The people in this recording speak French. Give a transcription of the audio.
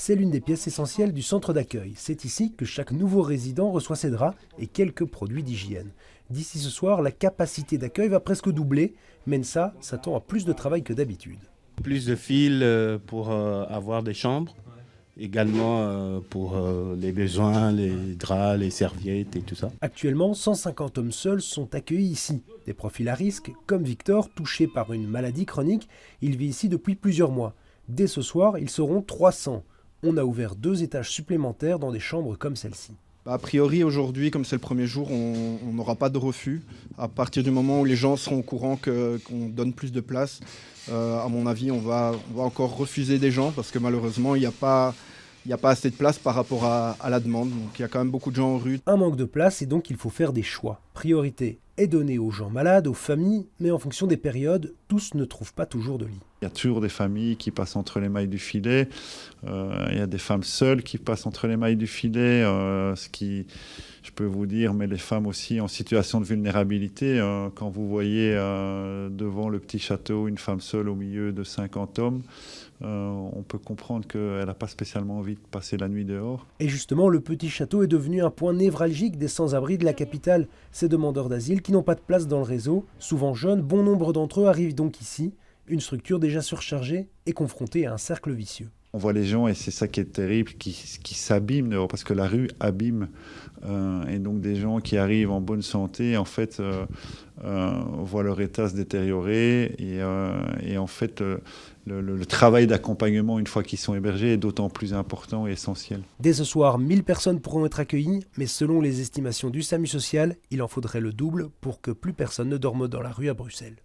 C'est l'une des pièces essentielles du centre d'accueil. C'est ici que chaque nouveau résident reçoit ses draps et quelques produits d'hygiène. D'ici ce soir, la capacité d'accueil va presque doubler. Mensa s'attend à plus de travail que d'habitude. Plus de fils pour avoir des chambres, également pour les besoins, les draps, les serviettes et tout ça. Actuellement, 150 hommes seuls sont accueillis ici. Des profils à risque, comme Victor, touché par une maladie chronique. Il vit ici depuis plusieurs mois. Dès ce soir, ils seront 300. On a ouvert 2 étages supplémentaires dans des chambres comme celle-ci. A priori, aujourd'hui, comme c'est le premier jour, on n'aura pas de refus. À partir du moment où les gens seront au courant qu'on donne plus de place, à mon avis, on va encore refuser des gens parce que malheureusement, il n'y a pas assez de place par rapport à la demande. Donc il y a quand même beaucoup de gens en rue. Un manque de place et donc il faut faire des choix. Priorité est donnée aux gens malades, aux familles, mais en fonction des périodes, tous ne trouvent pas toujours de lit. Il y a toujours des familles qui passent entre les mailles du filet. Il y a des femmes seules qui passent entre les mailles du filet. Ce qui, je peux vous dire, mais les femmes aussi en situation de vulnérabilité. Quand vous voyez devant le petit château une femme seule au milieu de 50 hommes, on peut comprendre qu'elle n'a pas spécialement envie de passer la nuit dehors. Et justement, le petit château est devenu un point névralgique des sans-abri de la capitale. Ces demandeurs d'asile qui n'ont pas de place dans le réseau, souvent jeunes, bon nombre d'entre eux arrivent donc ici, une structure déjà surchargée et confrontée à un cercle vicieux. On voit les gens, et c'est ça qui est terrible, qui s'abîment dehors, parce que la rue abîme. Et donc des gens qui arrivent en bonne santé, en fait, voient leur état se détériorer. Et en fait, le travail d'accompagnement, une fois qu'ils sont hébergés, est d'autant plus important et essentiel. Dès ce soir, 1000 personnes pourront être accueillies, mais selon les estimations du SAMU social, il en faudrait le double pour que plus personne ne dorme dans la rue à Bruxelles.